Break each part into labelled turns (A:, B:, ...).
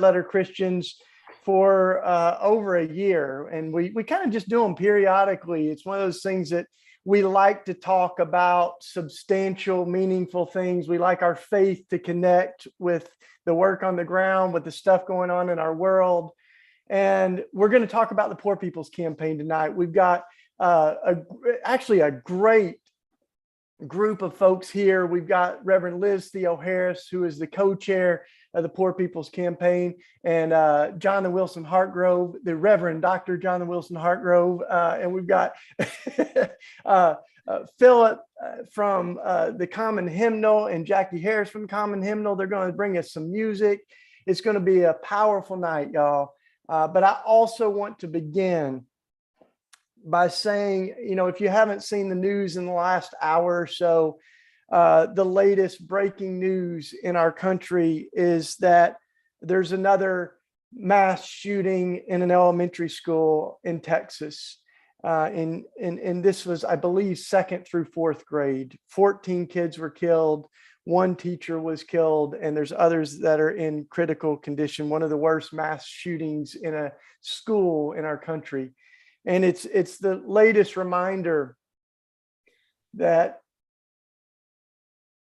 A: letter Christians for over a year, and we kind of just do them periodically. It's one of those things that we like to talk about substantial, meaningful things. We like our faith to connect with the work on the ground, with the stuff going on in our world. And we're going to talk about the Poor People's Campaign tonight. We've got actually a great group of folks here. We've got Reverend Liz Theoharis, who is the co-chair of the Poor People's Campaign, and Jonathan Wilson Hartgrove, the Reverend Dr. Jonathan Wilson Hartgrove, and we've got Philip from the Common Hymnal and Jackie Harris from Common Hymnal. They're going to bring us some music. It's going to be a powerful night, y'all. But I also want to begin by saying, you know, if you haven't seen the news in the last hour or so, the latest breaking news in our country is that there's another mass shooting in an elementary school in Texas. And this was, I believe, 2nd through 4th grade. 14 kids were killed. 1 teacher was killed, and there's others that are in critical condition. One of the worst mass shootings in a school in our country. And it's the latest reminder that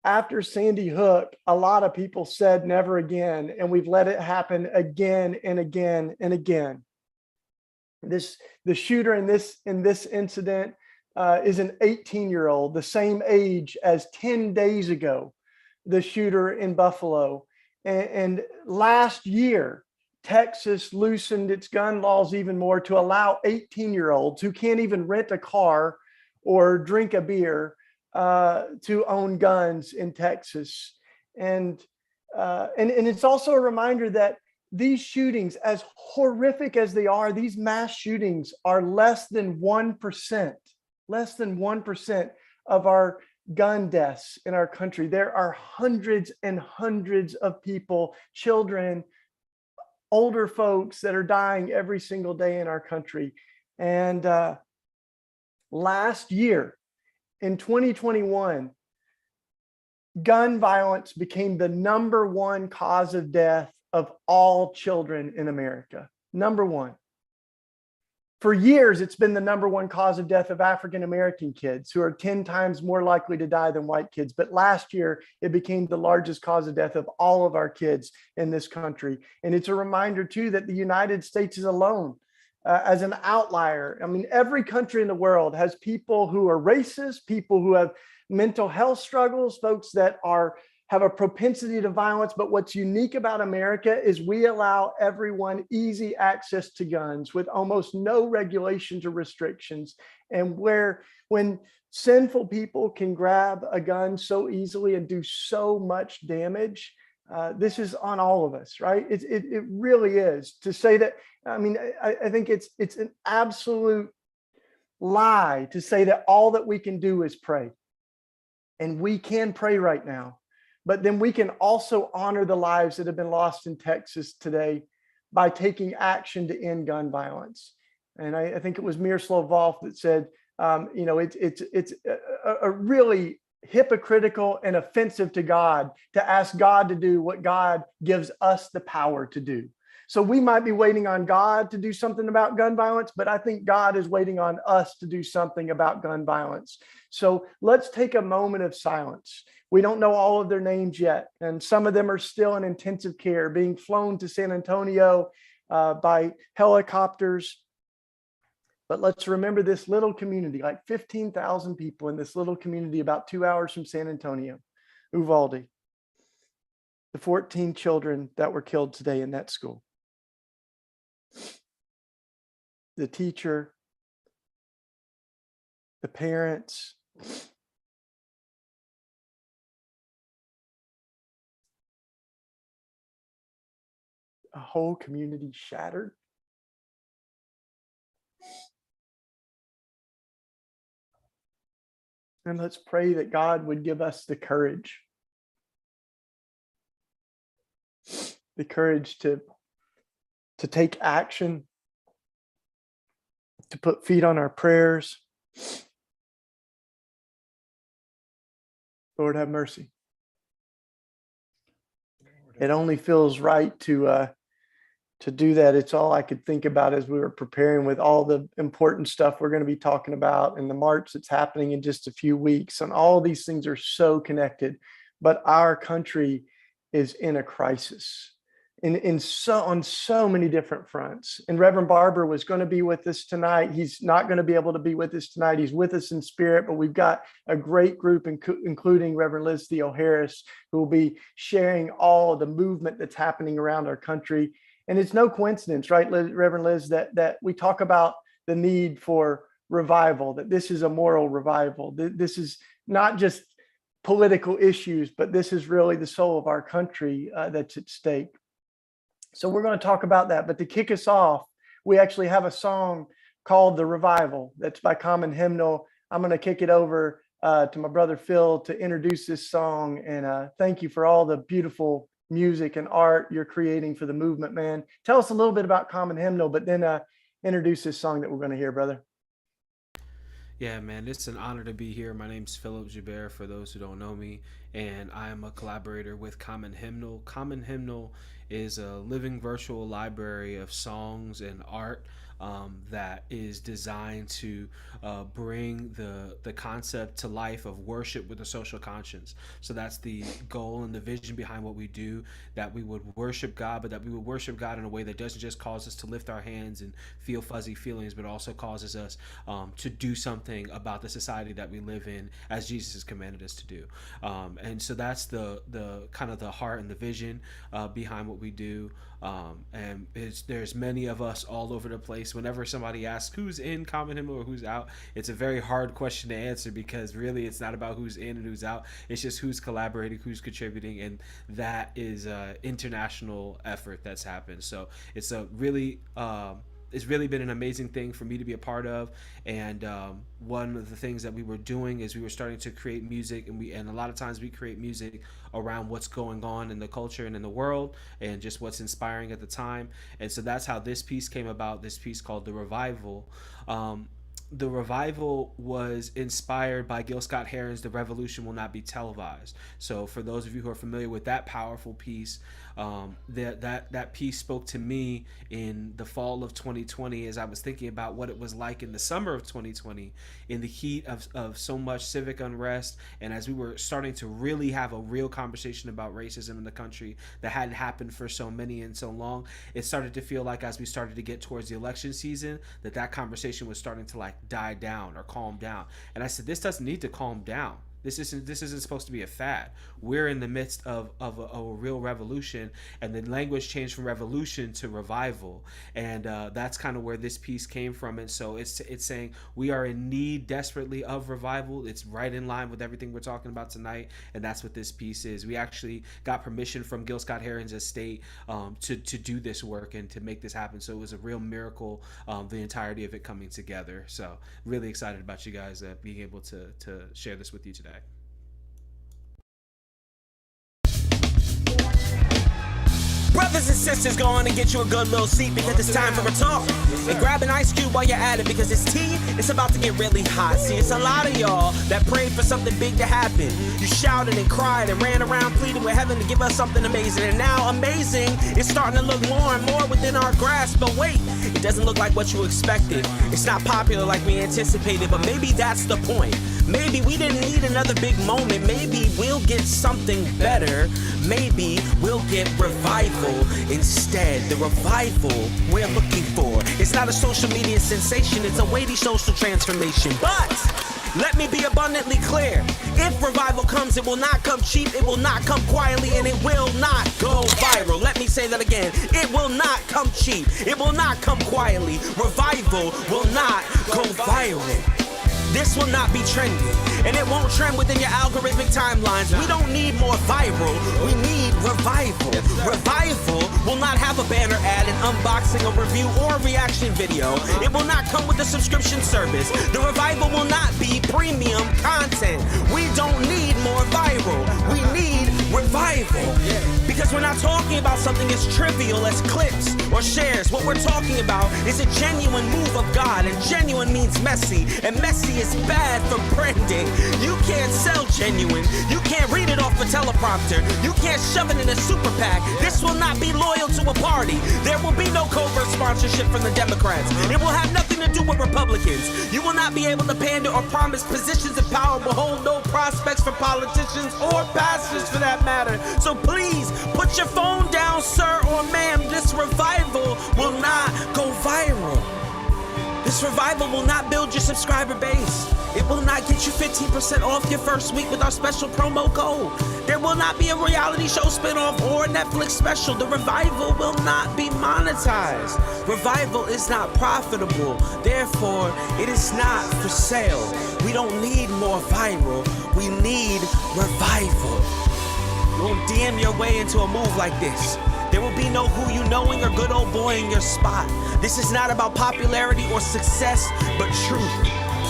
A: after Sandy Hook, a lot of people said never again, and we've let it happen again and again and again. The shooter in this incident is an 18-year-old, the same age as 10 days ago, the shooter in Buffalo. And last year, Texas loosened its gun laws even more to allow 18-year-olds who can't even rent a car or drink a beer to own guns in Texas. And it's also a reminder that these shootings, as horrific as they are, these mass shootings are less than 1% of our gun deaths in our country. There are hundreds and hundreds of people, children, older folks that are dying every single day in our country. And last year, in 2021, gun violence became the #1 cause of death of all children in America. #1. For years, it's been the #1 cause of death of African-American kids, who are 10 times more likely to die than white kids. But last year, it became the largest cause of death of all of our kids in this country. And it's a reminder, too, that the United States is alone as an outlier. I mean, every country in the world has people who are racist, people who have mental health struggles, folks that have a propensity to violence. But what's unique about America is we allow everyone easy access to guns with almost no regulations or restrictions. And when sinful people can grab a gun so easily and do so much damage, this is on all of us, right? It really is. To say that, I mean, I think it's an absolute lie to say that all that we can do is pray. And we can pray right now. But then we can also honor the lives that have been lost in Texas today by taking action to end gun violence. And I think it was Miroslav Volf that said, you know, it's a really hypocritical and offensive to God to ask God to do what God gives us the power to do. So we might be waiting on God to do something about gun violence, but I think God is waiting on us to do something about gun violence. So let's take a moment of silence. We don't know all of their names yet, and some of them are still in intensive care, being flown to San Antonio by helicopters. But let's remember this little community, like 15,000 people in this little community about 2 hours from San Antonio, Uvalde. The 14 children that were killed today in that school. The teacher, the parents, a whole community shattered. And let's pray that God would give us the courage to take action, to put feet on our prayers. Lord, have mercy. It only feels right to To do that, it's all I could think about as we were preparing with all the important stuff we're going to be talking about and the march that's happening in just a few weeks. And all these things are so connected. But our country is in a crisis on so many different fronts. And Reverend Barber was going to be with us tonight. He's not going to be able to be with us tonight. He's with us in spirit, but we've got a great group, including Reverend Liz Theoharis, who will be sharing all the movement that's happening around our country. And it's no coincidence, right, Reverend Liz, that we talk about the need for revival, that this is a moral revival. This is not just political issues, but this is really the soul of our country that's at stake. So we're going to talk about that. But to kick us off, we actually have a song called The Revival that's by Common Hymnal. I'm going to kick it over to my brother Phil to introduce this song. And thank you for all the beautiful music and art you're creating for the movement, man. Tell us a little bit about Common Hymnal, but then introduce this song that we're going to hear, brother.
B: Yeah, man, it's an honor to be here. My name's Philip Joubert, for those who don't know me, and I am a collaborator with Common Hymnal. Common Hymnal is a living virtual library of songs and art that is designed to bring the concept to life of worship with a social conscience. So that's the goal and the vision behind what we do, that we would worship God, but that we would worship God in a way that doesn't just cause us to lift our hands and feel fuzzy feelings, but also causes us to do something about the society that we live in as Jesus has commanded us to do. And so that's the kind of the heart and the vision behind what we do. And there's many of us all over the place. Whenever somebody asks who's in Common Hymnal or who's out, it's a very hard question to answer, because really it's not about who's in and who's out. It's just who's collaborating, who's contributing, and that is an international effort that's happened. So it's a really it's really been an amazing thing for me to be a part of. And one of the things that we were doing is we were starting to create music, and a lot of times we create music around what's going on in the culture and in the world and just what's inspiring at the time. And so that's how this piece came about, this piece called The Revival. The Revival was inspired by Gil Scott-Heron's The Revolution Will Not Be Televised. So for those of you who are familiar with that powerful piece, that piece spoke to me in the fall of 2020 as I was thinking about what it was like in the summer of 2020 in the heat of so much civic unrest, and as we were starting to really have a real conversation about racism in the country that hadn't happened for so many and so long. It started to feel like as we started to get towards the election season that conversation was starting to like die down or calm down. And I said, this doesn't need to calm down. This isn't supposed to be a fad. We're in the midst of a real revolution, and the language changed from revolution to revival, and that's kind of where this piece came from. And so it's saying we are in need desperately of revival. It's right in line with everything we're talking about tonight, and that's what this piece is. We actually got permission from Gil Scott-Heron's estate to do this work and to make this happen. So it was a real miracle, the entirety of it coming together. So really excited about you guys being able to share this with you today.
C: Brothers and sisters, go on and get you a good little seat, because it's time for a talk. And grab an ice cube while you're at it, because it's tea, it's about to get really hot. See, it's a lot of y'all that prayed for something big to happen. You shouted and cried and ran around pleading with heaven to give us something amazing. And now amazing is starting to look more and more within our grasp. But wait, it doesn't look like what you expected. It's not popular like we anticipated, but maybe that's the point. Maybe we didn't need another big moment. Maybe we'll get something better. Maybe we'll get revival instead. The revival we're looking for. It's not a social media sensation. It's a weighty social transformation. But let me be abundantly clear. If revival comes, it will not come cheap. It will not come quietly, and it will not go viral. Let me say that again. It will not come cheap. It will not come quietly. Revival will not go viral. This will not be trending, and it won't trend within your algorithmic timelines. We don't need more viral, we need revival. Revival will not have a banner ad, an unboxing, a review, or a reaction video. It will not come with a subscription service. The revival will not be premium content. We don't need more viral, we need revival. Because we're not talking about something as trivial as clicks or shares. What we're talking about is a genuine move of God, and genuine means messy, and messy is bad for branding. You can't sell genuine. You can't read it off a teleprompter. You can't shove it in a super PAC. This will not be loyal to a party. There will be no covert sponsorship from the Democrats. It will have nothing to do with Republicans. You will not be able to pander or promise positions of power, but hold no prospects for politicians or pastors for that matter. So please, put your phone down, sir or ma'am. This revival will not go viral. This revival will not build your subscriber base. It will not get you 15% off your first week with our special promo code. There will not be a reality show spinoff or a Netflix special. The revival will not be monetized. Revival is not profitable. Therefore, it is not for sale. We don't need more viral. We need revival. You won't DM your way into a move like this. There will be no who you knowing or good old boy in your spot. This is not about popularity or success, but truth.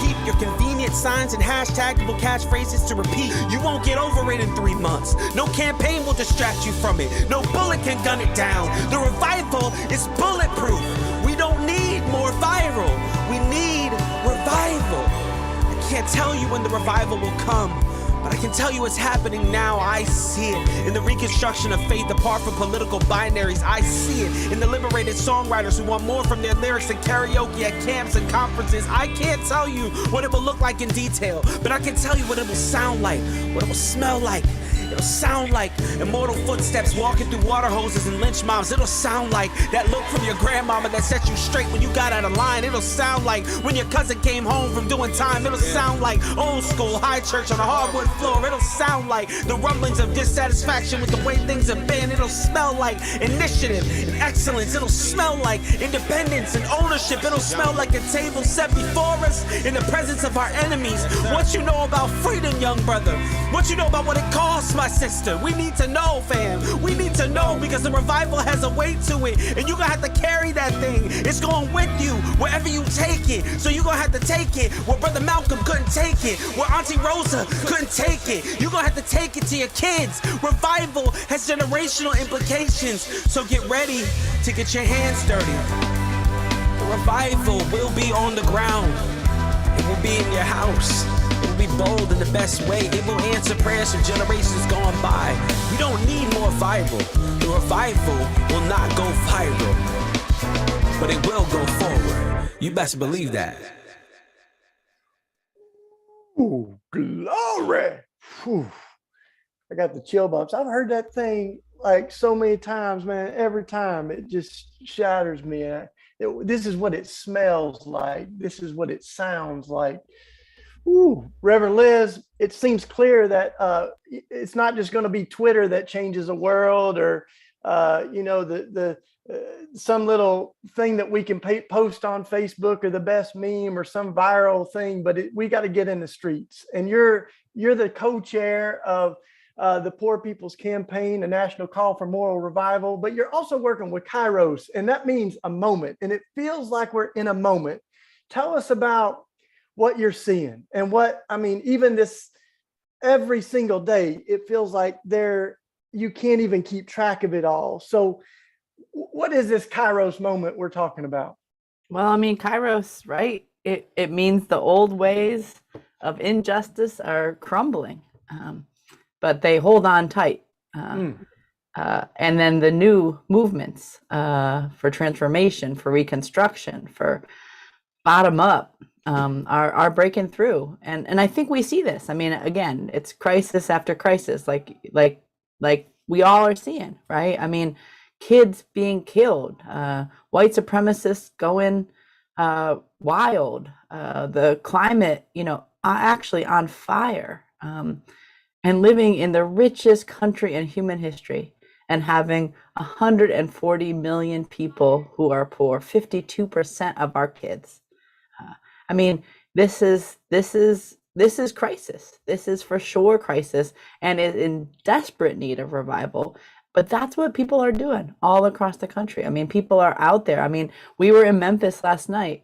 C: Keep your convenient signs and hashtagable catchphrases to repeat. You won't get over it in 3 months. No campaign will distract you from it. No bullet can gun it down. The revival is bulletproof. We don't need more viral. We need revival. I can't tell you when the revival will come, but I can tell you it's happening now. I see it in the reconstruction of faith apart from political binaries. I see it in the liberated songwriters who want more from their lyrics than karaoke at camps and conferences. I can't tell you what it will look like in detail, but I can tell you what it will sound like, what it will smell like. It'll sound like immortal footsteps walking through water hoses and lynch mobs. It'll sound like that look from your grandmama that set you straight when you got out of line. It'll sound like when your cousin came home from doing time. It'll sound like old school high church on a hardwood floor. It'll sound like the rumblings of dissatisfaction with the way things have been. It'll smell like initiative and excellence. It'll smell like independence and ownership. It'll smell like a table set before us in the presence of our enemies. What you know about freedom, young brother? What you know about what it costs, my sister? We need to know, fam. We need to know, because the revival has a weight to it, and you're gonna have to carry that thing. It's going with you wherever you take it. So you're gonna have to take it where Brother Malcolm couldn't take it, where Auntie Rosa couldn't take it. You're gonna have to take it to your kids. Revival has generational implications, so get ready to get your hands dirty. The revival will be on the ground. It will be in your house. It will be bold in the best way. It will answer prayers from generations gone by. We don't need more viral. The revival will not go viral, but it will go forward. You best believe that.
A: Ooh, glory. Whew. I got the chill bumps. I've heard that thing like so many times, man. Every time it just shatters me. This is what it smells like. This is what it sounds like. Ooh, Reverend Liz, it seems clear that it's not just going to be Twitter that changes the world, or some little thing that we can post on Facebook, or the best meme, or some viral thing. But we got to get in the streets. And you're the co-chair of the Poor People's Campaign, a national call for moral revival. But you're also working with Kairos, and that means a moment. And it feels like we're in a moment. Tell us about what you're seeing, and even this, every single day, it feels like you can't even keep track of it all. So what is this Kairos moment we're talking about?
D: Well, Kairos, right? It means the old ways of injustice are crumbling, but they hold on tight. And then the new movements for transformation, for reconstruction, for bottom up, are breaking through, and I think we see this. Again, it's crisis after crisis, like we all are seeing, right? Kids being killed, white supremacists going wild, the climate, actually on fire, and living in the richest country in human history, and having 140 million people who are poor, 52% of our kids. This is crisis. This is for sure crisis, and is in desperate need of revival. But that's what people are doing all across the country. People are out there. We were in Memphis last night,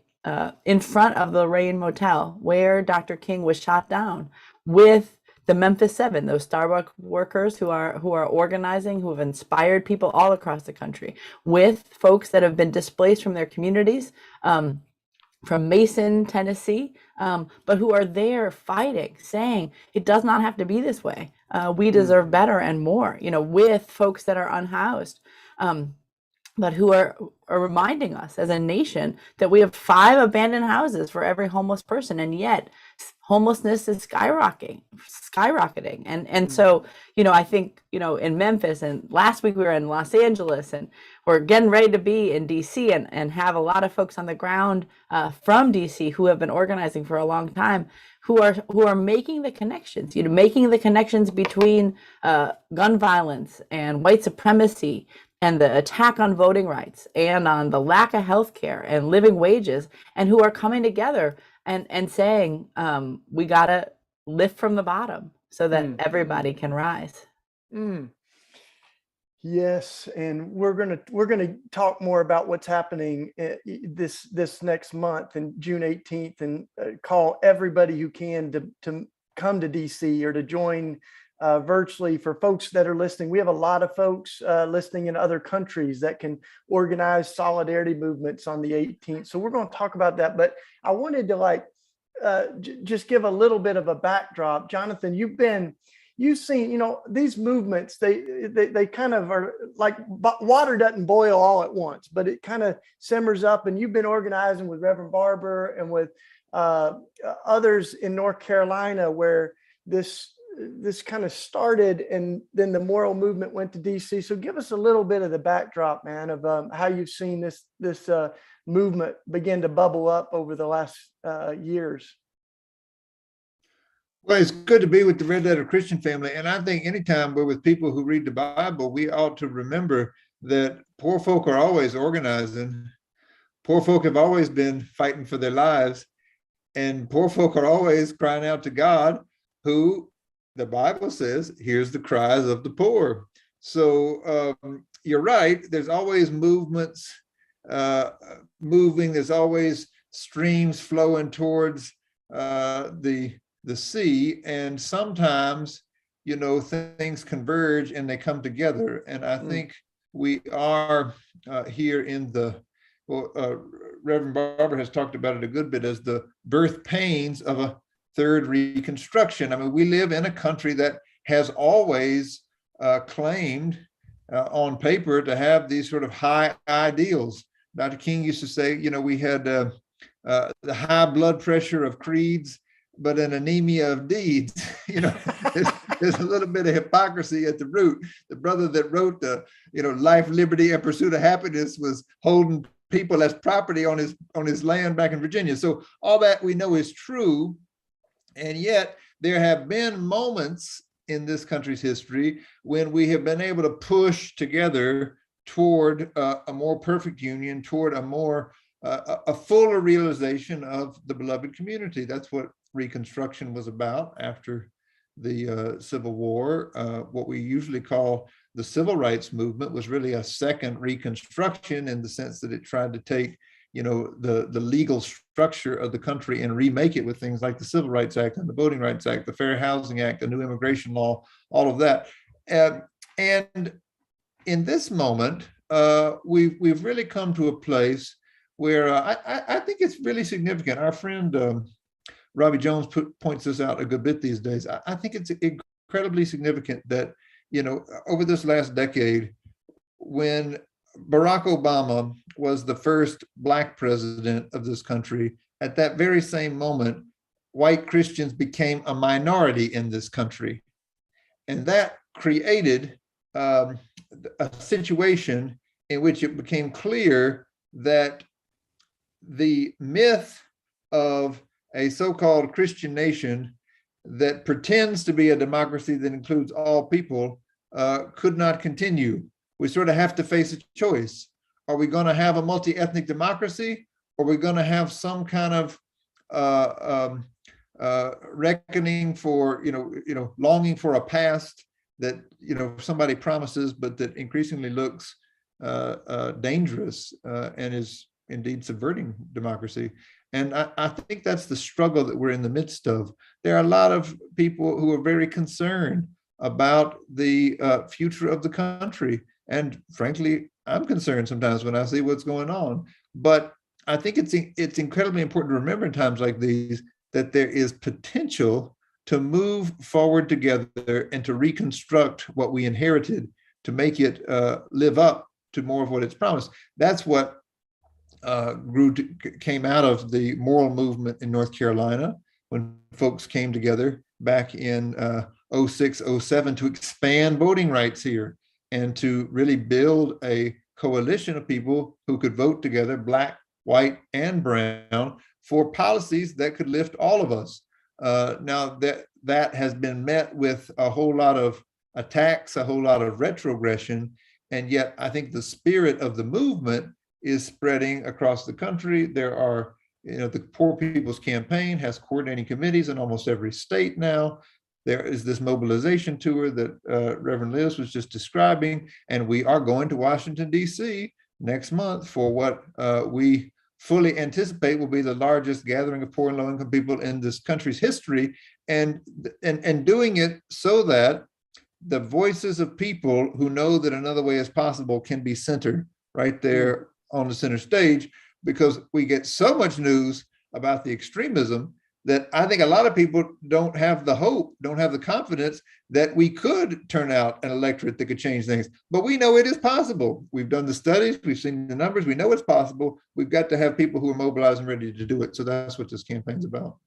D: in front of the Rain Motel, where Dr. King was shot down, with the Memphis Seven, those Starbucks workers who are organizing, who have inspired people all across the country, with folks that have been displaced from their communities, from Mason, Tennessee, but who are there fighting, saying it does not have to be this way. We deserve better and more, with folks that are unhoused, but who are reminding us as a nation that we have 5 abandoned houses for every homeless person, and yet homelessness is skyrocketing. And so, I think, in Memphis, and last week we were in Los Angeles, and we're getting ready to be in DC, and have a lot of folks on the ground from DC who have been organizing for a long time, who are making the connections, making the connections between gun violence and white supremacy and the attack on voting rights and on the lack of health care and living wages, and who are coming together and saying, we got to lift from the bottom so that everybody can rise.
A: Yes, and we're gonna talk more about what's happening this next month, and June 18th, and call everybody who can to come to DC or to join virtually. For folks that are listening, we have a lot of folks listening in other countries that can organize solidarity movements on the 18th. So we're going to talk about that. But I wanted to just give a little bit of a backdrop. Jonathan, you've seen, these movements, they kind of are like water doesn't boil all at once, but it kind of simmers up. And you've been organizing with Reverend Barber and with others in North Carolina, where this kind of started, and then the moral movement went to DC. So give us a little bit of the backdrop, man, of how you've seen this movement begin to bubble up over the last years.
E: Well, it's good to be with the Red Letter Christian family. And I think anytime we're with people who read the Bible, we ought to remember that poor folk are always organizing. Poor folk have always been fighting for their lives. And poor folk are always crying out to God, who the Bible says hears the cries of the poor. So you're right. There's always movements moving. There's always streams flowing towards the sea, and sometimes things converge and they come together. And I think we are here in Reverend Barber has talked about it a good bit as the birth pains of a third Reconstruction. I mean, we live in a country that has always claimed on paper to have these sort of high ideals. Dr. King used to say, we had the high blood pressure of creeds, but an anemia of deeds. There's a little bit of hypocrisy at the root. The brother that wrote the, Life, Liberty, and Pursuit of Happiness was holding people as property on his land back in Virginia. So all that we know is true. And yet there have been moments in this country's history when we have been able to push together toward a more perfect union, toward a fuller realization of the beloved community. That's what Reconstruction was about after the Civil War. What we usually call the Civil Rights Movement was really a second Reconstruction, in the sense that it tried to take the legal structure of the country and remake it with things like the Civil Rights Act and the Voting Rights Act, the Fair Housing Act, the new immigration law, all of that. And in this moment, we've really come to a place where I think it's really significant. Our friend Robbie Jones points this out a good bit these days. I think it's incredibly significant that, over this last decade, when Barack Obama was the first Black president of this country, at that very same moment, white Christians became a minority in this country. And that created a situation in which it became clear that the myth of a so-called Christian nation that pretends to be a democracy that includes all people could not continue. We sort of have to face a choice. Are we going to have a multi-ethnic democracy, or are we going to have some kind of reckoning for, longing for a past that, somebody promises, but that increasingly looks dangerous and is indeed subverting democracy? And I think that's the struggle that we're in the midst of. There are a lot of people who are very concerned about the future of the country. And frankly, I'm concerned sometimes when I see what's going on. But I think it's incredibly important to remember in times like these that there is potential to move forward together and to reconstruct what we inherited, to make it live up to more of what it's promised. That's what came out of the moral movement in North Carolina when folks came together back in 06, 07 to expand voting rights here and to really build a coalition of people who could vote together, Black, white, and brown, for policies that could lift all of us. Now that has been met with a whole lot of attacks, a whole lot of retrogression, and yet I think the spirit of the movement is spreading across the country. There are, the Poor People's Campaign has coordinating committees in almost every state now. There is this mobilization tour that Reverend Liz was just describing, and we are going to Washington, D.C. next month for what we fully anticipate will be the largest gathering of poor and low-income people in this country's history, and doing it so that the voices of people who know that another way is possible can be centered right there on the center stage, because we get so much news about the extremism that I think a lot of people don't have the hope, don't have the confidence that we could turn out an electorate that could change things. But we know it is possible. We've done the studies, we've seen the numbers, we know it's possible. We've got to have people who are mobilized and ready to do it. So that's what this campaign's about.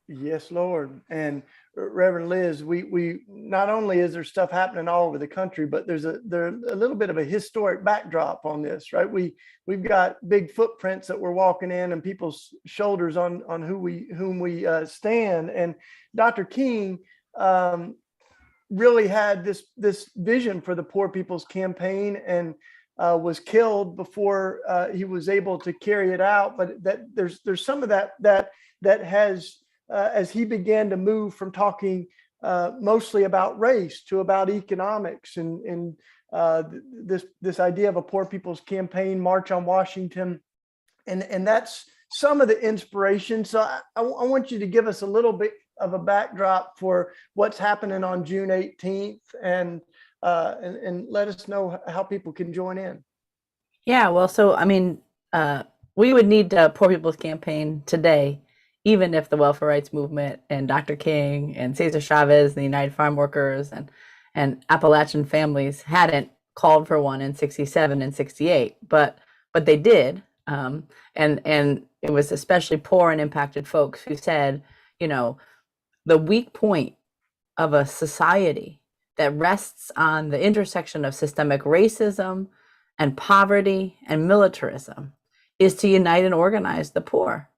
A: Yes, Lord. And Reverend Liz, we not only is there stuff happening all over the country, but there's a little bit of a historic backdrop on this, right? We've got big footprints that we're walking in and people's shoulders on whom we stand. And Dr. King really had this vision for the Poor People's Campaign and was killed before he was able to carry it out. But that there's some of that has as he began to move from talking mostly about race to about economics and this idea of a Poor People's Campaign, March on Washington, and that's some of the inspiration. So I want you to give us a little bit of a backdrop for what's happening on June 18th and let us know how people can join in.
D: Yeah, well, so I mean, we would need Poor People's Campaign today, even if the welfare rights movement and Dr. King and Cesar Chavez and the United Farm Workers and Appalachian families hadn't called for one in 67 and 68, but they did. And it was especially poor and impacted folks who said, the weak point of a society that rests on the intersection of systemic racism and poverty and militarism is to unite and organize the poor.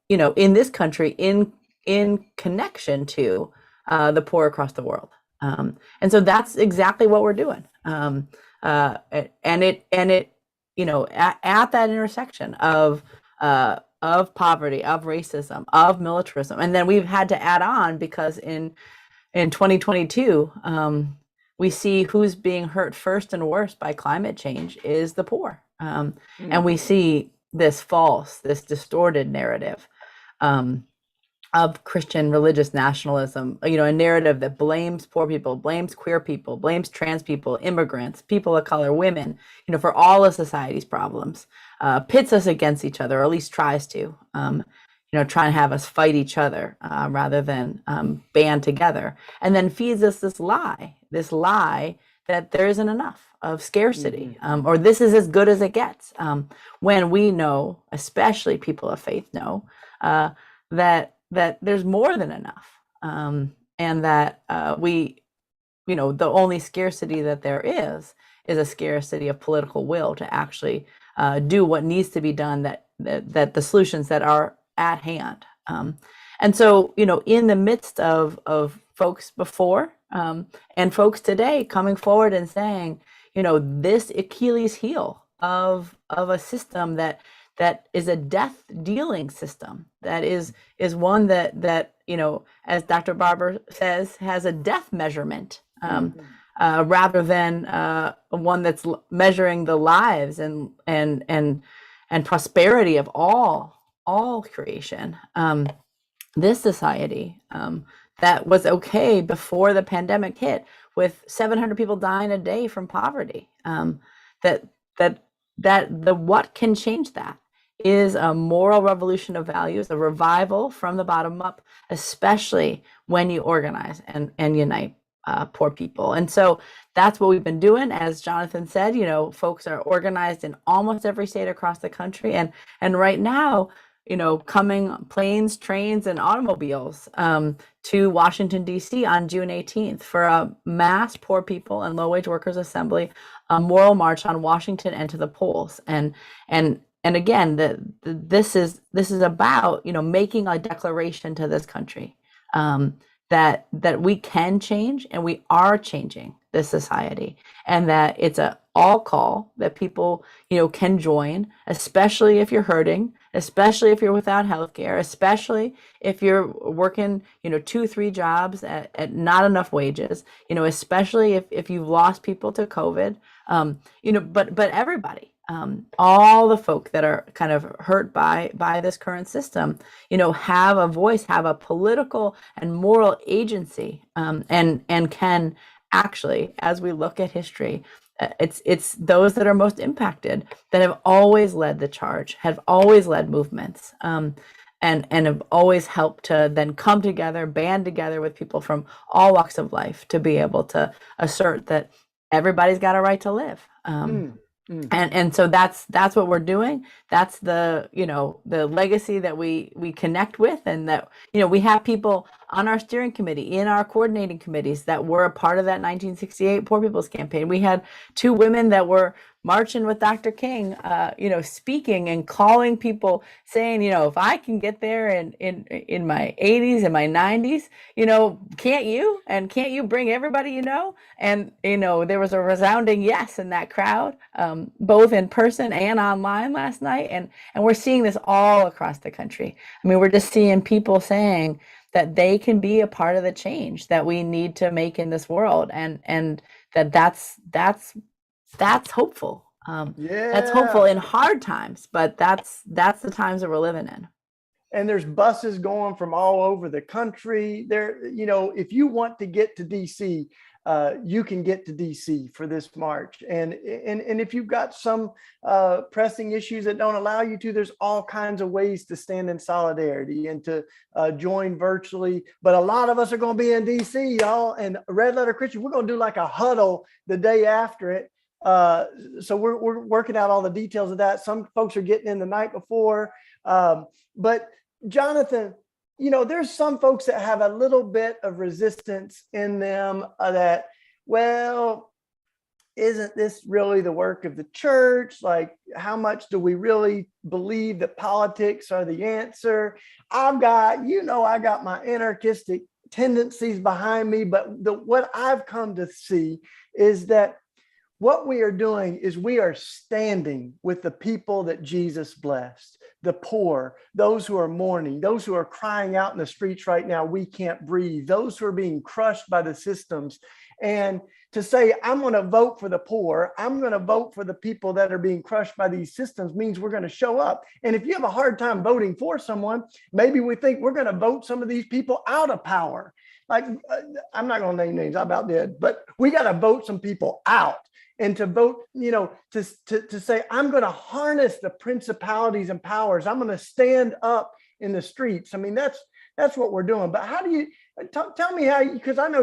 D: In this country, in connection to the poor across the world, and so that's exactly what we're doing. And it at that intersection of poverty, of racism, of militarism, and then we've had to add on because in 2022, we see who's being hurt first and worst by climate change is the poor, and we see this distorted narrative of Christian religious nationalism, a narrative that blames poor people, blames queer people, blames trans people, immigrants, people of color, women, for all of society's problems, pits us against each other, or at least tries to, trying to have us fight each other rather than band together, and then feeds us this lie that there isn't enough of scarcity, or this is as good as it gets, when we know, especially people of faith know, that there's more than enough, and that the only scarcity that there is a scarcity of political will to actually do what needs to be done, that the solutions that are at hand. And so, in the midst of folks before and folks today coming forward and saying, this Achilles heel of a system that is a death dealing system, that is one that as Dr. Barber says, has a death measurement, rather than one that's measuring the lives and prosperity of all all creation. This society that was okay before the pandemic hit, with 700 people dying a day from poverty. That the what can change that is a moral revolution of values, a revival from the bottom up, especially when you organize and unite poor people. And so that's what we've been doing. As Jonathan said, you know, folks are organized in almost every state across the country. And right now, you know, coming planes, trains, and automobiles to Washington, D.C. on June 18th for a mass poor people and low-wage workers assembly, a moral march on Washington and to the polls. And again, this is about, you know, making a declaration to this country that we can change, and we are changing this society, and that it's a all call that people, you know, can join, especially if you're hurting, especially if you're without health care, especially if you're working, you know, 2-3 jobs at not enough wages, you know, especially if you've lost people to COVID, you know, but everybody, all the folk that are kind of hurt by this current system, you know, have a voice, have a political and moral agency, and can actually, as we look at history, it's those that are most impacted that have always led the charge, have always led movements, and have always helped to then come together, band together with people from all walks of life to be able to assert that everybody's got a right to live. And so that's what we're doing. That's the, you know, the legacy that we connect with, and that, you know, we have people on our steering committee, in our coordinating committees, that were a part of that 1968 Poor People's Campaign. We had 2 women that were marching with Dr. King, you know, speaking and calling people, saying, you know, if I can get there in my 80s and my 90s, you know, can't you? And can't you bring everybody you know? And, you know, there was a resounding yes in that crowd, both in person and online last night. And we're seeing this all across the country. I mean, we're just seeing people saying that they can be a part of the change that we need to make in this world, and that's hopeful. That's hopeful in hard times, but that's the times that we're living in.
A: And there's buses going from all over the country. There, you know, if you want to get to DC, you can get to DC for this march. And if you've got some pressing issues that don't allow you to, there's all kinds of ways to stand in solidarity and to join virtually. But a lot of us are going to be in DC, y'all. And Red Letter Christian, we're going to do like a huddle the day after it. So we're working out all the details of that. Some folks are getting in the night before. But Jonathan, you know, there's some folks that have a little bit of resistance in them that, well, isn't this really the work of the church? Like, how much do we really believe that politics are the answer? I got my anarchistic tendencies behind me, but what I've come to see is that what we are doing is we are standing with the people that Jesus blessed, the poor, those who are mourning, those who are crying out in the streets right now, we can't breathe, those who are being crushed by the systems. And to say, I'm going to vote for the poor, I'm going to vote for the people that are being crushed by these systems, means we're going to show up. And if you have a hard time voting for someone, maybe we think we're going to vote some of these people out of power. Like, I'm not going to name names, I about did, but we got to vote some people out. And to vote, you know, to say, I'm going to harness the principalities and powers. I'm going to stand up in the streets. I mean, that's what we're doing. But how do you tell me how? Because I know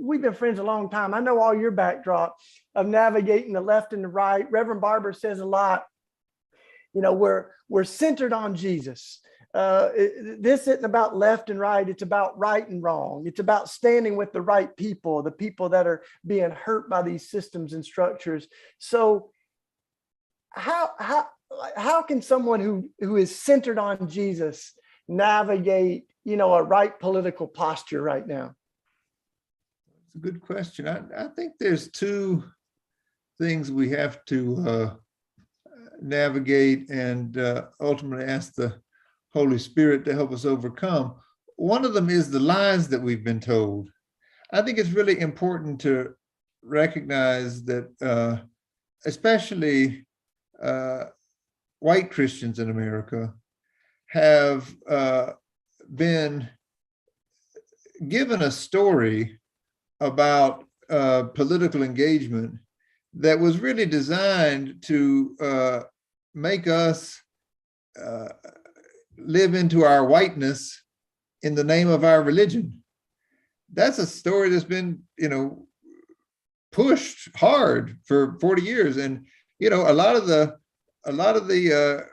A: we've been friends a long time. I know all your backdrop of navigating the left and the right. Reverend Barber says a lot. You know, we're centered on Jesus. This isn't about left and right. It's about right and wrong. It's about standing with the right people, the people that are being hurt by these systems and structures. So how can someone who is centered on Jesus navigate, you know, a right political posture right now?
E: It's a good question. I think there's 2 things we have to navigate and ultimately ask the Holy Spirit to help us overcome. One of them is the lies that we've been told. I think it's really important to recognize that especially white Christians in America have been given a story about political engagement that was really designed to make us live into our whiteness in the name of our religion. That's a story that's been, pushed hard for 40 years. And, a lot of the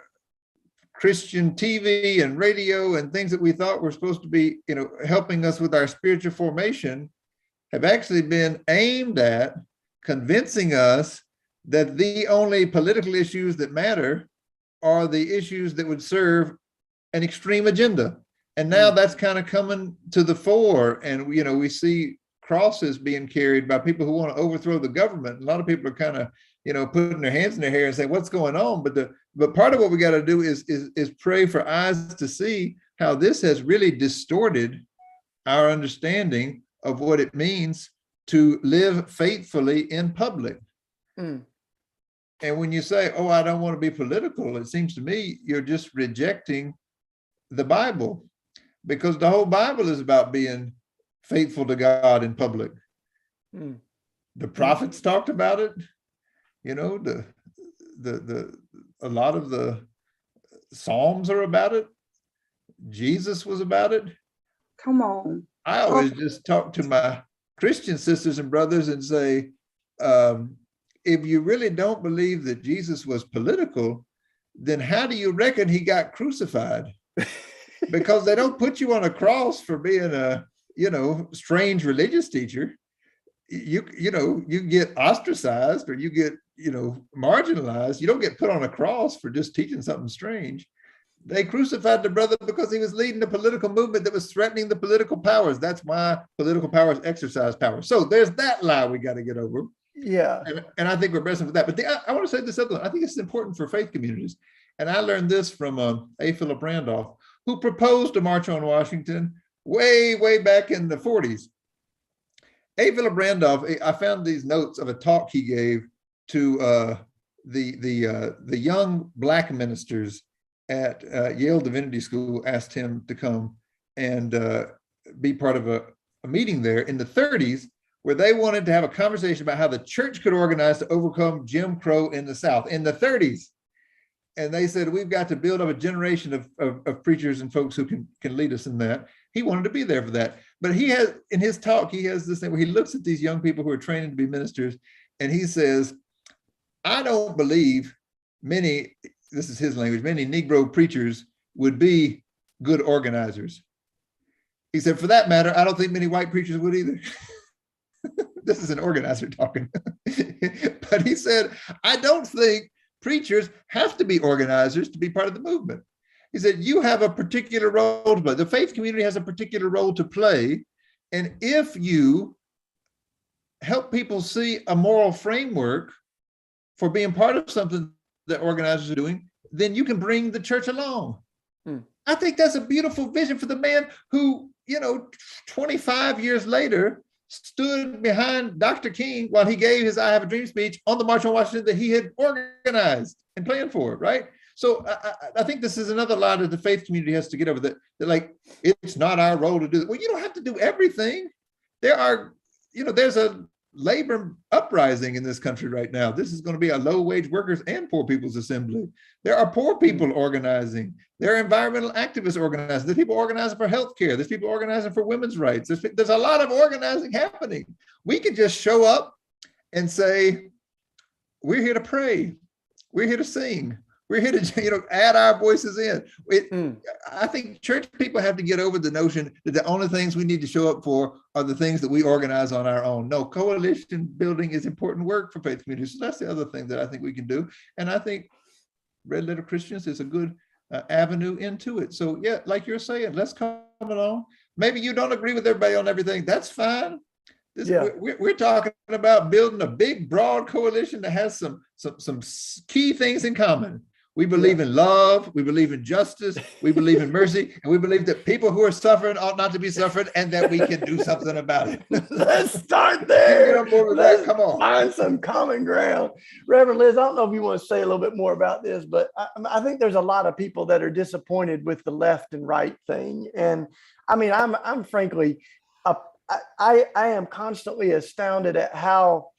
E: Christian TV and radio and things that we thought were supposed to be, helping us with our spiritual formation have actually been aimed at convincing us that the only political issues that matter are the issues that would serve an extreme agenda. And now that's kind of coming to the fore. And, we see crosses being carried by people who want to overthrow the government. A lot of people are kind of, putting their hands in their hair and say, what's going on? But part of what we got to do is pray for eyes to see how this has really distorted our understanding of what it means to live faithfully in public. And when you say, oh, I don't want to be political, it seems to me you're just rejecting the Bible, because the whole Bible is about being faithful to God in public. The prophets talked about it. A lot of the Psalms are about it. Jesus was about it.
F: Come on.
E: I always just talk to my Christian sisters and brothers and say, if you really don't believe that Jesus was political, then how do you reckon he got crucified? Because they don't put you on a cross for being a, strange religious teacher. You get ostracized, or you get, marginalized. You don't get put on a cross for just teaching something strange. They crucified the brother because he was leading a political movement that was threatening the political powers. That's why political powers exercise power. So there's that lie we got to get over.
A: Yeah.
E: And I think we're wrestling with that. But I want to say this other one. I think it's important for faith communities. And I learned this from A. Philip Randolph, who proposed a March on Washington way, way back in the 40s. A. Philip Randolph, I found these notes of a talk he gave to the young Black ministers at Yale Divinity School. Asked him to come and be part of a meeting there in the 30s, where they wanted to have a conversation about how the church could organize to overcome Jim Crow in the South in the 30s. And they said, we've got to build up a generation of preachers and folks who can lead us in that. He wanted to be there for that. But he has, in his talk, he has this thing where he looks at these young people who are training to be ministers, and he says, I don't believe many, this is his language, many Negro preachers would be good organizers. He said, for that matter, I don't think many white preachers would either. This is an organizer talking. But he said, I don't think preachers have to be organizers to be part of the movement. He said, you have a particular role to play. The faith community has a particular role to play. And if you help people see a moral framework for being part of something that organizers are doing, then you can bring the church along. I think that's a beautiful vision for the man who, 25 years later, stood behind Dr. King while he gave his I Have a Dream speech on the March on Washington that he had organized and planned for, right? So I think this is another lie that the faith community has to get over, that like, it's not our role to do it. Well, you don't have to do everything. There's a labor uprising in this country right now. This is going to be a low wage workers and poor people's assembly. There are poor people organizing. There are environmental activists organizing. There's people organizing for healthcare. There's people organizing for women's rights. There's a lot of organizing happening. We could just show up and say, we're here to pray. We're here to sing. We're here to, add our voices in. I think church people have to get over the notion that the only things we need to show up for are the things that we organize on our own. No, coalition building is important work for faith communities. So that's the other thing that I think we can do. And I think Red Letter Christians is a good avenue into it. So yeah, like you're saying, let's come along. Maybe you don't agree with everybody on everything. That's fine. We're talking about building a big, broad coalition that has some key things in common. We believe in love. We believe in justice. We believe in mercy. And we believe that people who are suffering ought not to be suffering and that we can do something about it.
A: Let's start there.
E: Get on board with
A: Let's
E: that. Come on.
A: find some common ground. Reverend Liz, I don't know if you want to say a little bit more about this, but I think there's a lot of people that are disappointed with the left and right thing. And I mean, I'm frankly, I am constantly astounded at how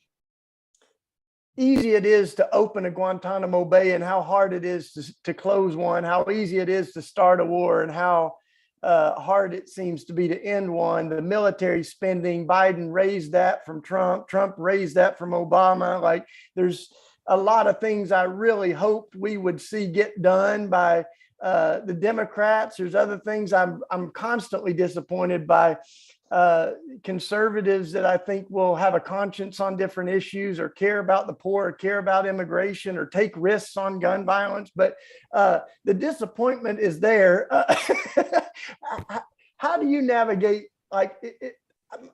A: easy it is to open a Guantanamo Bay and how hard it is to close one, how easy it is to start a war, and how hard it seems to be to end one. The military spending, Biden raised that from Trump raised that from Obama. Like, there's a lot of things I really hoped we would see get done by the Democrats. There's other things I'm constantly disappointed by conservatives that I think will have a conscience on different issues, or care about the poor, or care about immigration, or take risks on gun violence. But the disappointment is there. How do you navigate? Like,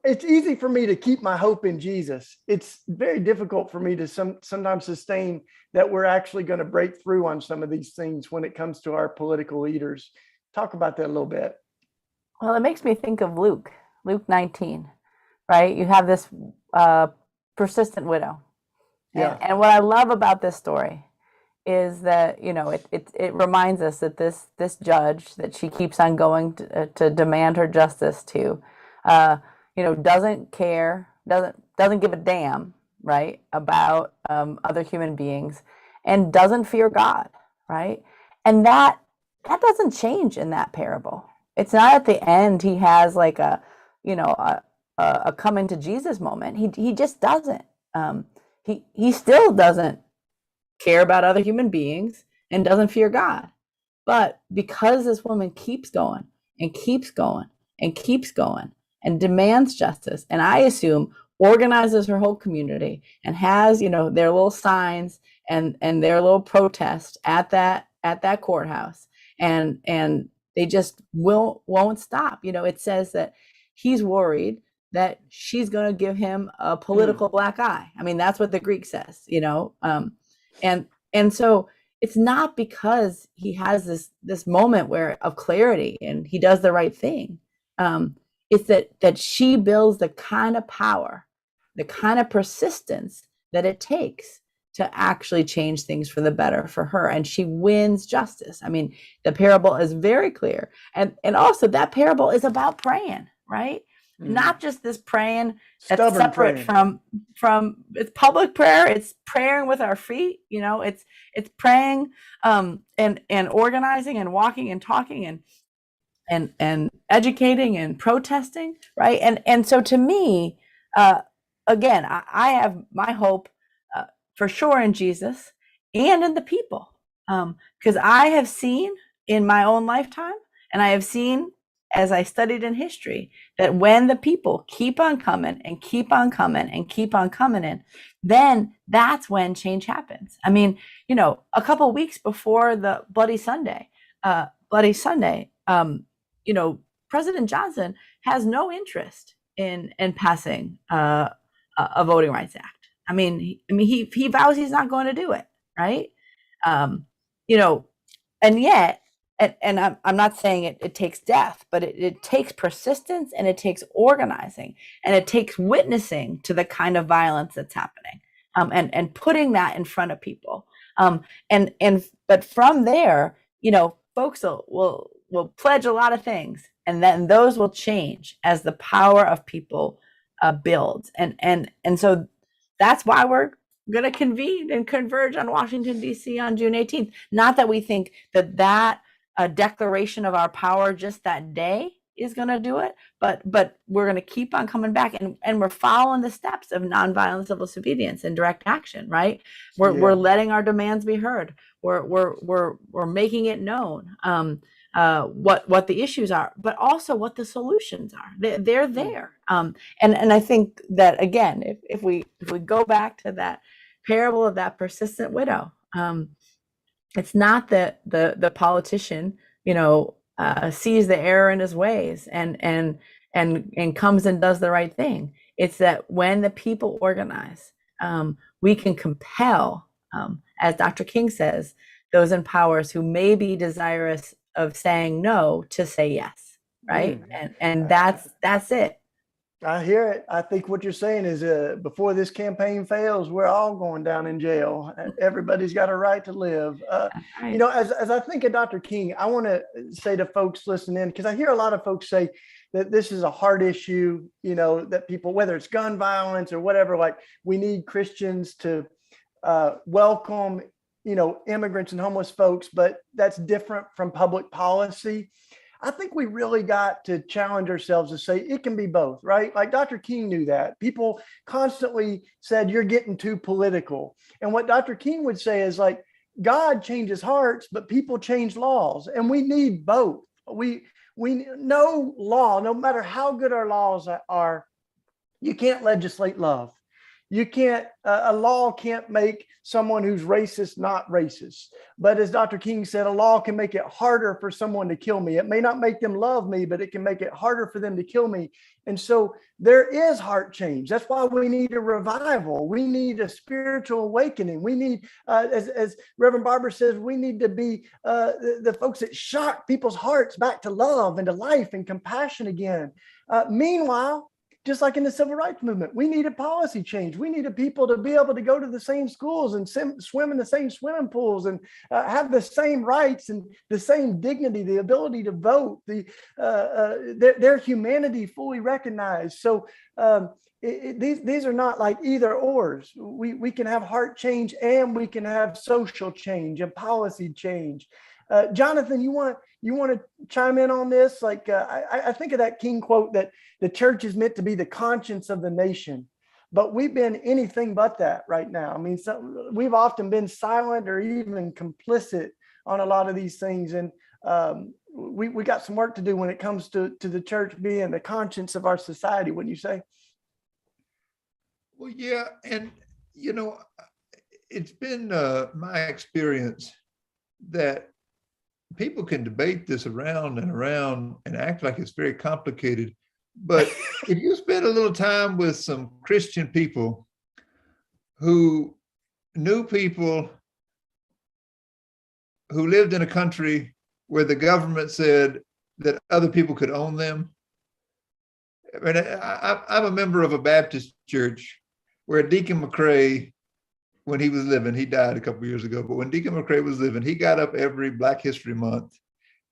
A: it's easy for me to keep my hope in Jesus. It's very difficult for me to sometimes sustain that we're actually going to break through on some of these things when it comes to our political leaders. Talk about that a little bit.
D: Well, it makes me think of Luke 19, right? You have this persistent widow.
A: Yeah.
D: And what I love about this story is that, you know, it reminds us that this judge that she keeps on going to demand her justice to, you know, doesn't care, doesn't give a damn, right, about other human beings, and doesn't fear God, right? And that doesn't change in that parable. It's not at the end he has like a coming to Jesus moment. He just doesn't. He still doesn't care about other human beings and doesn't fear God. But because this woman keeps going and keeps going and keeps going and demands justice, and I assume organizes her whole community and has, you know, their little signs and their little protest at that courthouse, and they just won't stop. You know, it says that he's worried that she's going to give him a political black eye. I mean, that's what the Greek says, you know. And so it's not because he has this moment of clarity and he does the right thing. It's that she builds the kind of power, the kind of persistence that it takes to actually change things for the better for her. And she wins justice. I mean, the parable is very clear. And also that parable is about praying, right? Not just this praying that's
A: Stubborn
D: separate
A: praying.
D: from it's public prayer. It's praying with our feet, you know, it's praying and organizing and walking and talking and educating and protesting, right? And so to me, again, I have my hope for sure in Jesus and in the people, because I have seen in my own lifetime, and I have seen as I studied in history, that when the people keep on coming and keep on coming and keep on coming in, then that's when change happens. I mean, you know, a couple of weeks before the Bloody Sunday, you know, President Johnson has no interest in passing a Voting Rights Act. I mean, he vows he's not going to do it, right? You know, and yet, and I'm not saying it takes death, but it takes persistence, and it takes organizing, and it takes witnessing to the kind of violence that's happening, and putting that in front of people. But from there, you know, folks will pledge a lot of things, and then those will change as the power of people builds. And so that's why we're going to convene and converge on Washington, D.C. on June 18th. Not that we think that a declaration of our power just that day is going to do it, but we're going to keep on coming back, and we're following the steps of nonviolent civil disobedience and direct action, right? We're letting our demands be heard. We're making it known what the issues are, but also what the solutions are. They're there. And I think that, again, if we go back to that parable of that persistent widow, it's not that the politician, you know, sees the error in his ways and comes and does the right thing. It's that when the people organize, we can compel, as Dr. King says, those in powers who may be desirous of saying no to say yes, right? And that's it.
A: I hear it. I think what you're saying is before this campaign fails, we're all going down in jail. Everybody's got a right to live.
D: Right.
A: You know, as I think of Dr. King, I want to say to folks listening, because I hear a lot of folks say that this is a hard issue, you know, that people, whether it's gun violence or whatever, like we need Christians to welcome, you know, immigrants and homeless folks, but that's different from public policy. I think we really got to challenge ourselves to say it can be both, right? Like Dr. King knew that. People constantly said, you're getting too political. And what Dr. King would say is like, God changes hearts, but people change laws. And we need both. We no law, no matter how good our laws are, you can't legislate love. You can't, a law can't make someone who's racist not racist. But as Dr. King said, a law can make it harder for someone to kill me. It may not make them love me, but it can make it harder for them to kill me. And so there is heart change. That's why we need a revival. We need a spiritual awakening. We need, as Reverend Barber says, we need to be the folks that shock people's hearts back to love and to life and compassion again. Meanwhile, just like in the civil rights movement, we needed policy change. We needed people to be able to go to the same schools and swim in the same swimming pools and have the same rights and the same dignity, the ability to vote, their humanity fully recognized. So these are not like either ors. We can have heart change and we can have social change and policy change. Jonathan, you want to chime in on this? Like, I think of that King quote that the church is meant to be the conscience of the nation, but we've been anything but that right now. I mean, we've often been silent or even complicit on a lot of these things. And we got some work to do when it comes to the church being the conscience of our society, wouldn't you say?
E: Well, yeah. And, you know, it's been my experience that people can debate this around and act like it's very complicated. But if you spend a little time with some Christian people who knew people who lived in a country where the government said that other people could own them. I mean, I'm a member of a Baptist church where Deacon McCrae, when he was living, he died a couple of years ago, but when Deacon McCrae was living, he got up every Black History Month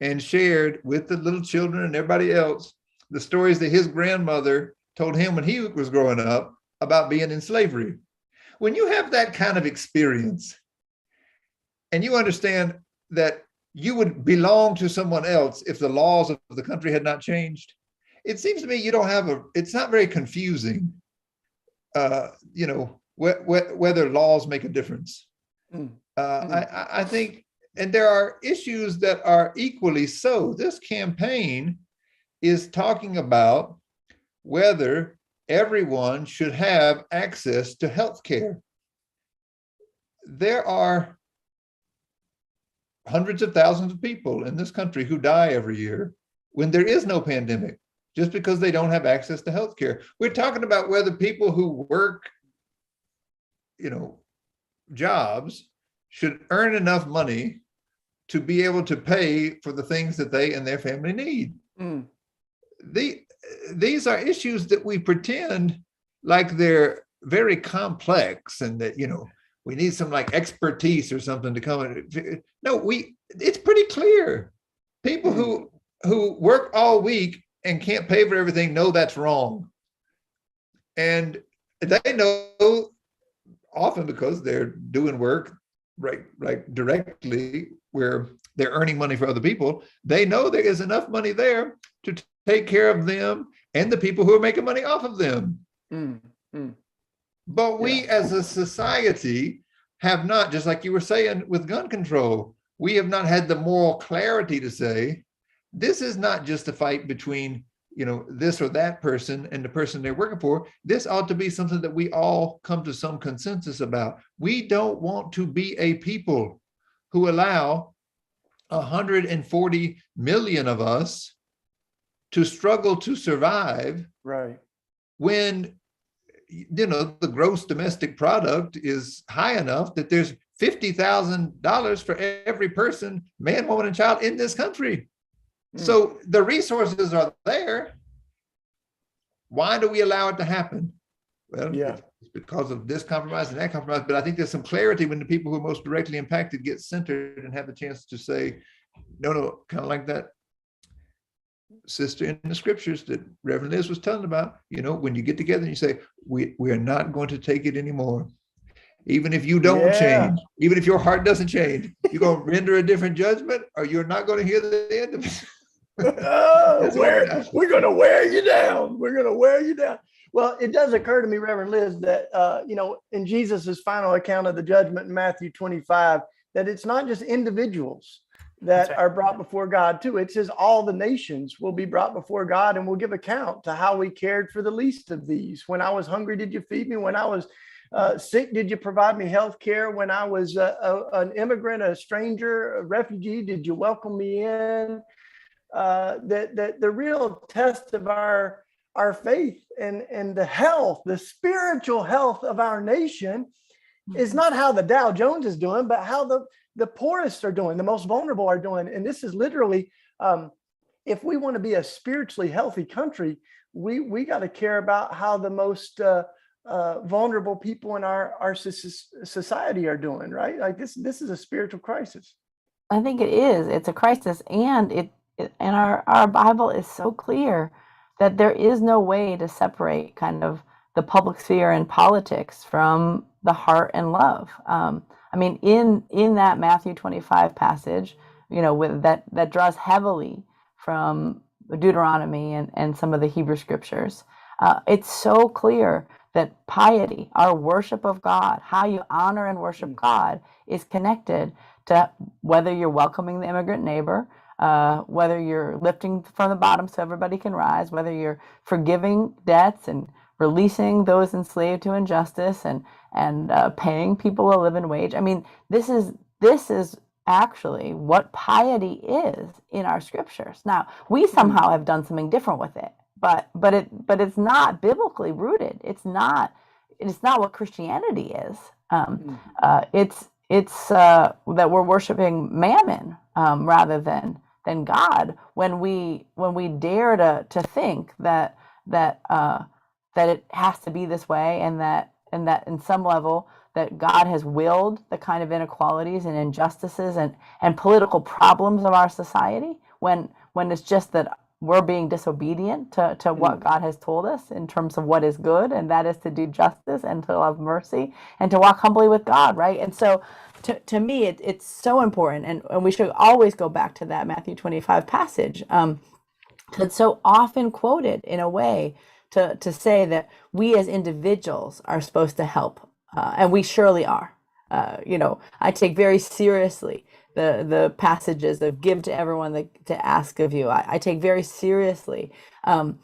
E: and shared with the little children and everybody else the stories that his grandmother told him when he was growing up about being in slavery. When you have that kind of experience and you understand that you would belong to someone else if the laws of the country had not changed, it seems to me it's not very confusing, you know, whether laws make a difference. I think, and there are issues that are equally so. This campaign is talking about whether everyone should have access to health care. There are hundreds of thousands of people in this country who die every year when there is no pandemic, just because they don't have access to health care. We're talking about whether people who work, you know, jobs should earn enough money to be able to pay for the things that they and their family need. These are issues that we pretend like they're very complex and that, you know, we need some like expertise or something to come in. No, it's pretty clear. People who work all week and can't pay for everything know that's wrong. And they know, often because they're doing work right directly where they're earning money for other people, they know there is enough money there to take care of them and the people who are making money off of them. But we as a society have not, just like you were saying with gun control, we have not had the moral clarity to say, this is not just a fight between, you know, this or that person and the person they're working for. This ought to be something that we all come to some consensus about. We don't want to be a people who allow 140 million of us to struggle to survive, right, when, you know, the gross domestic product is high enough that there's $50,000 for every person, man, woman, and child in this country. So the resources are there. Why do we allow it to happen? Well, it's because of this compromise and that compromise. But I think there's some clarity when the people who are most directly impacted get centered and have the chance to say, no, kind of like that sister in the scriptures that Reverend Liz was telling about. When you get together and you say, we are not going to take it anymore. Even if you don't change, even if your heart doesn't change, you're going to render a different judgment, or you're not going to hear the end of it.
A: We're going to wear you down. We're going to wear you down. Well, it does occur to me, Reverend Liz, that, in Jesus's final account of the judgment in Matthew 25, that it's not just individuals that are brought before God too. It says all the nations will be brought before God and will give account to how we cared for the least of these. When I was hungry, did you feed me? When I was sick, did you provide me health care? When I was an immigrant, a stranger, a refugee, did you welcome me in? That the real test of our faith and the health, the spiritual health of our nation is not how the Dow Jones is doing, but how the poorest are doing, the most vulnerable are doing. And this is literally, if we want to be a spiritually healthy country, we got to care about how the most vulnerable people in our society are doing, right? Like this is a spiritual crisis.
D: I think it is. It's a crisis, and our Bible is so clear that there is no way to separate kind of the public sphere and politics from the heart and love. I mean, in that Matthew 25 passage, with that draws heavily from Deuteronomy and some of the Hebrew scriptures. It's so clear that piety, our worship of God, how you honor and worship God, is connected to whether you're welcoming the immigrant neighbor, whether you're lifting from the bottom so everybody can rise, whether you're forgiving debts and releasing those enslaved to injustice and paying people a living wage. I mean, this is actually what piety is in our scriptures. Now, we somehow have done something different with it, but it's not biblically rooted. It's not what Christianity is. It's that we're worshiping mammon rather than God when we dare to think that it has to be this way, and that in some level that God has willed the kind of inequalities and injustices and political problems of our society, when it's just that we're being disobedient to what God has told us in terms of what is good, and that is to do justice and to love mercy and to walk humbly with God, right? And so to me, it's so important, and we should always go back to that Matthew 25 passage. It's so often quoted in a way to say that we as individuals are supposed to help, and we surely are. I take very seriously the passages of give to everyone to ask of you. I take very seriously, how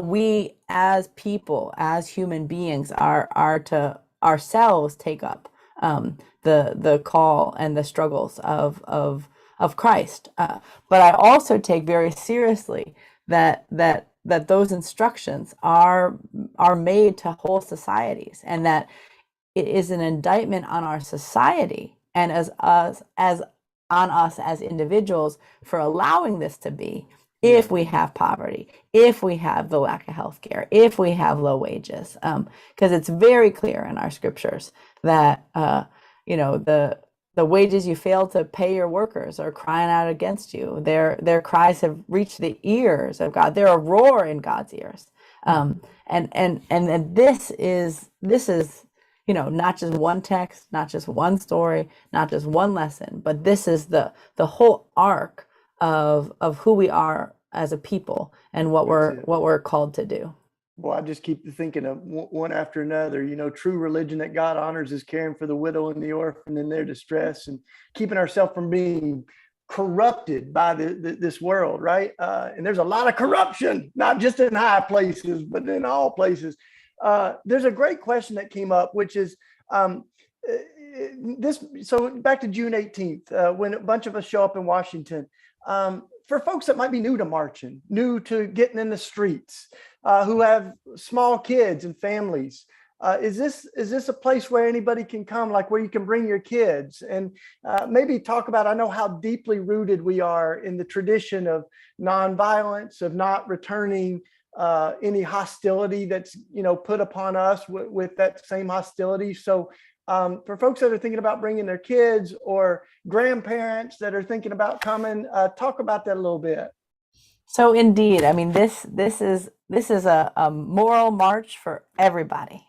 D: we as people, as human beings, are to ourselves take up the call and the struggles of Christ. But I also take very seriously that those instructions are made to whole societies, and that it is an indictment on our society and as on us as individuals for allowing this to be. If we have poverty, if we have the lack of health care, if we have low wages, because it's very clear in our scriptures that the wages you fail to pay your workers are crying out against you. Their cries have reached the ears of God. They're a roar in God's ears. And this is not just one text, not just one story, not just one lesson, but this is the whole arc of who we are as a people and what we're called to do.
A: Well, I just keep thinking of one after another. True religion that God honors is caring for the widow and the orphan in their distress, and keeping ourselves from being corrupted by this world, right? And there's a lot of corruption, not just in high places, but in all places. There's a great question that came up, which is this. So back to June 18th, when a bunch of us show up in Washington, for folks that might be new to marching, new to getting in the streets, who have small kids and families, is this a place where anybody can come, like where you can bring your kids and maybe talk about, I know how deeply rooted we are in the tradition of nonviolence, of not returning any hostility that's, put upon us with that same hostility. So for folks that are thinking about bringing their kids or grandparents that are thinking about coming, talk about that a little bit.
D: So indeed, I mean, this is a moral march for everybody.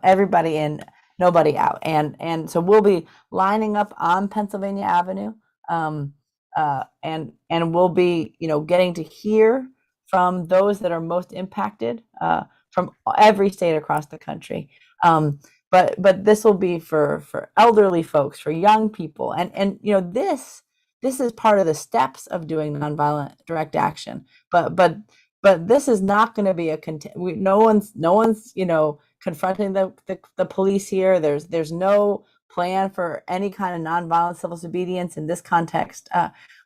D: Everybody in, nobody out, and so we'll be lining up on Pennsylvania Avenue, and we'll be getting to hear from those that are most impacted from every state across the country. But this will be for elderly folks, for young people, and this is part of the steps of doing nonviolent direct action. But this is not going to be no one's confronting the police here. There's no plan for any kind of nonviolent civil disobedience in this context.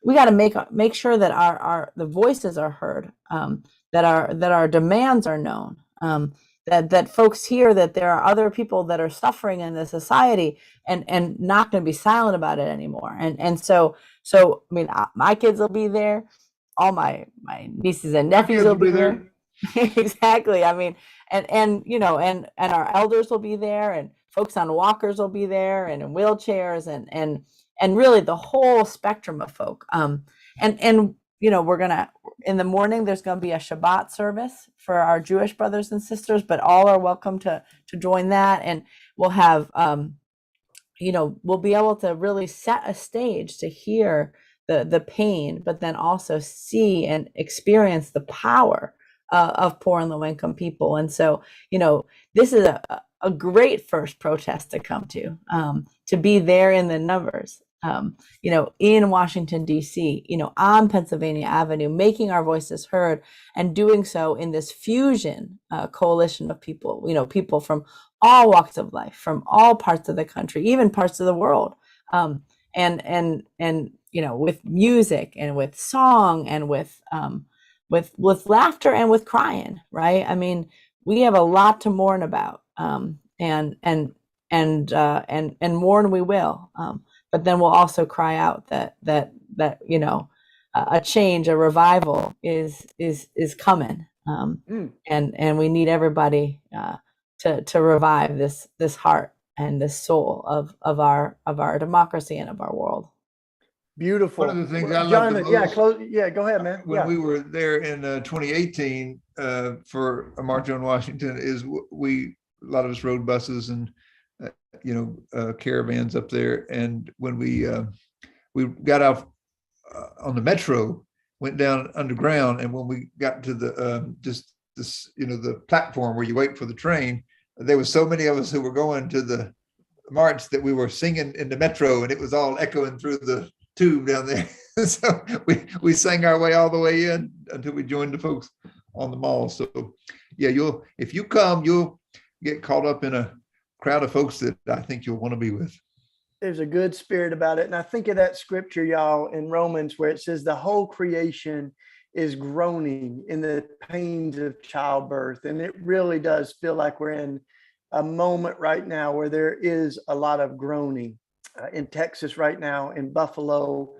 D: We got to make sure that the voices are heard, that our demands are known, that folks hear that there are other people that are suffering in the society and not going to be silent about it anymore. And so I mean, my kids will be there, all my nieces and nephews will be there. Exactly. I mean, and our elders will be there, and folks on walkers will be there, and in wheelchairs, and really the whole spectrum of folk. We're gonna, in the morning, there's gonna be a Shabbat service for our Jewish brothers and sisters, but all are welcome to join that, and we'll have we'll be able to really set a stage to hear the pain, but then also see and experience the power of poor and low income people. And so, this is a great first protest to come to be there in the numbers, in Washington, D.C., on Pennsylvania Avenue, making our voices heard, and doing so in this fusion coalition of people, people from all walks of life, from all parts of the country, even parts of the world, and with music and with song and with laughter and with crying, right? I mean, we have a lot to mourn about, and mourn we will, but then we'll also cry out that a change, a revival is coming, and we need everybody to revive this heart and this soul of our democracy and of our world.
A: Beautiful.
E: One of the things I
A: Jonathan,
E: love the most,
A: go ahead, man.
E: When we were there in 2018 for a march on Washington, is a lot of us rode buses and caravans up there, and when we got off on the metro, went down underground, and when we got to the the platform where you wait for the train, there was so many of us who were going to the march that we were singing in the metro, and it was all echoing through the tube down there. So we sang our way all the way in until we joined the folks on the mall. So yeah, if you come, you'll get caught up in a crowd of folks that I think you'll want to be with.
A: There's a good spirit about it. And I think of that scripture, y'all, in Romans, where it says the whole creation is groaning in the pains of childbirth. And it really does feel like we're in a moment right now where there is a lot of groaning. In Texas right now, in Buffalo,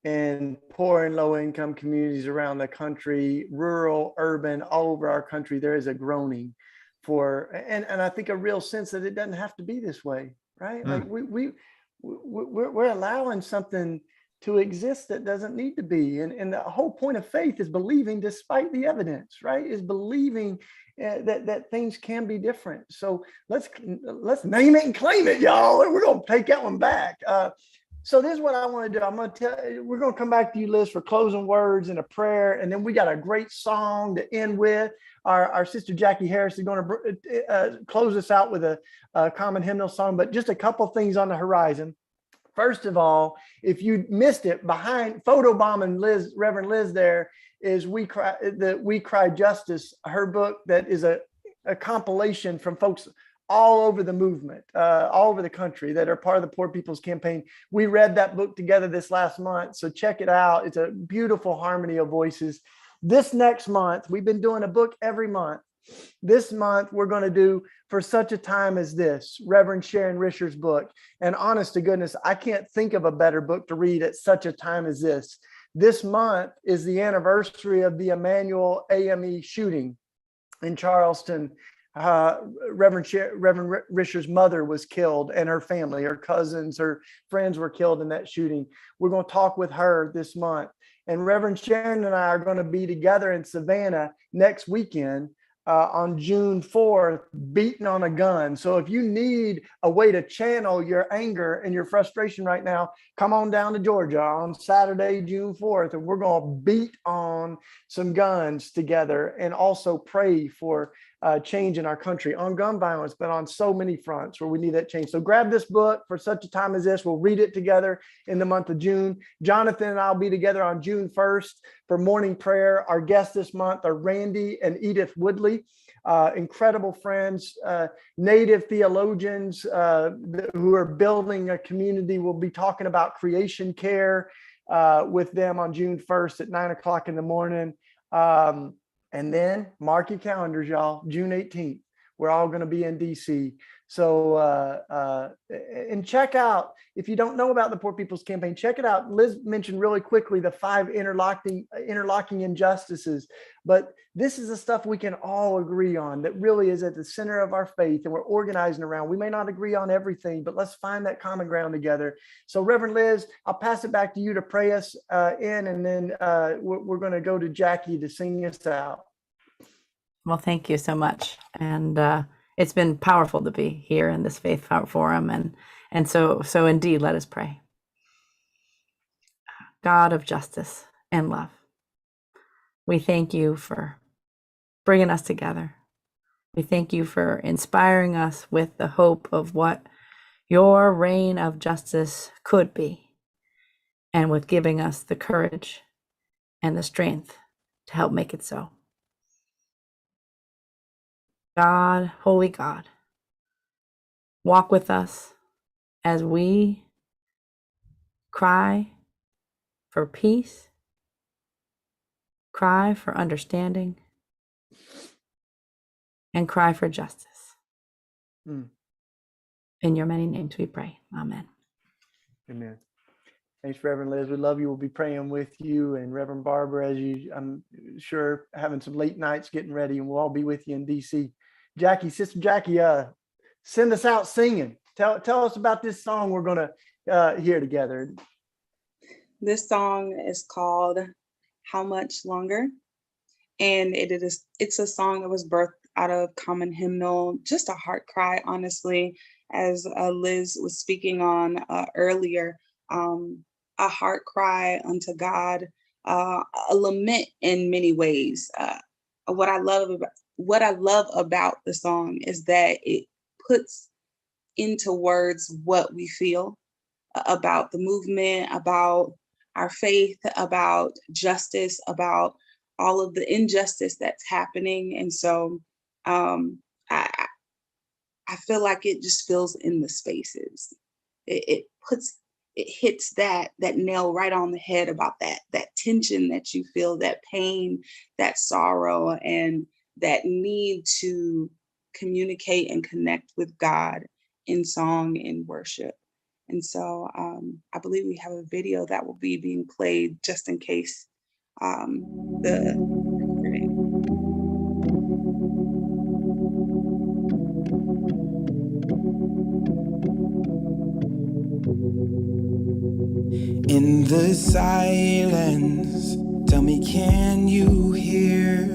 A: and poor and low income communities around the country, rural, urban, all over our country, there is a groaning for, and I think a real sense that it doesn't have to be this way, right? Like we're allowing something to exist that doesn't need to be. And the whole point of faith is believing despite the evidence, right? Is believing that things can be different. So let's name it and claim it, y'all. And we're going to take that one back. So this is what I want to do. I'm going to we're going to come back to you, Liz, for closing words and a prayer. And then we got a great song to end with. Our sister Jackie Harris is going to close us out with a common hymnal song, but just a couple things on the horizon. First of all, if you missed it, behind photobombing Reverend Liz there is We Cry Justice, her book that is a compilation from folks all over the movement, all over the country that are part of the Poor People's Campaign. We read that book together this last month, so check it out. It's a beautiful harmony of voices. This next month, we've been doing a book every month. This month, we're going to do For Such a Time as This, Reverend Sharon Risher's book. And honest to goodness, I can't think of a better book to read at such a time as this. This month is the anniversary of the Emmanuel AME shooting in Charleston. Reverend Risher's mother was killed, and her family, her cousins, her friends were killed in that shooting. We're going to talk with her this month. And Reverend Sharon and I are going to be together in Savannah next weekend on June 4th, beating on a gun. So if you need a way to channel your anger and your frustration right now, come on down to Georgia on Saturday, June 4th, and we're going to beat on some guns together and also pray for change in our country on gun violence, but on so many fronts where we need that change. So grab this book, For Such a Time as This. We'll read it together in the month of June. Jonathan and I'll be together on June 1st for morning prayer. Our guests this month are Randy and Edith Woodley, incredible friends, native theologians who are building a community. We'll be talking about creation care with them on June 1st at 9 o'clock in the morning. And then mark your calendars, y'all, June 18th, we're all going to be in DC. So, and check out, if you don't know about the Poor People's Campaign, check it out. Liz mentioned really quickly the 5 interlocking injustices, but this is the stuff we can all agree on that really is at the center of our faith, and we're organizing around. We may not agree on everything, but let's find that common ground together. So Reverend Liz, I'll pass it back to you to pray us in, and then we're going to go to Jackie to sing us out.
D: Well, thank you so much. And it's been powerful to be here in this Faith Forum. And so indeed, let us pray. God of justice and love, we thank you for bringing us together. We thank you for inspiring us with the hope of what your reign of justice could be, and with giving us the courage and the strength to help make it so. God, holy God, walk with us as we cry for peace, cry for understanding, and cry for justice. In your many names we pray. Amen.
A: Amen. Thanks, Reverend Liz. We love you. We'll be praying with you, and Reverend Barbara, as you, I'm sure, having some late nights getting ready, and we'll all be with you in DC. Jackie, Sister Jackie, send us out singing. Tell us about this song we're going to hear together.
F: This song is called How Much Longer, and it's a song that was birthed out of Common Hymnal, just a heart cry, honestly, as Liz was speaking on earlier, a heart cry unto God, a lament in many ways. What I love about the song is that it puts into words what we feel about the movement, about our faith, about justice, about all of the injustice that's happening. And so I feel like it just fills in the spaces. It hits that nail right on the head about that tension that you feel, that pain, that sorrow, and that need to communicate and connect with God in song and worship. And so I believe we have a video that will be being played just in case the recording.
C: In the silence, tell me, can you hear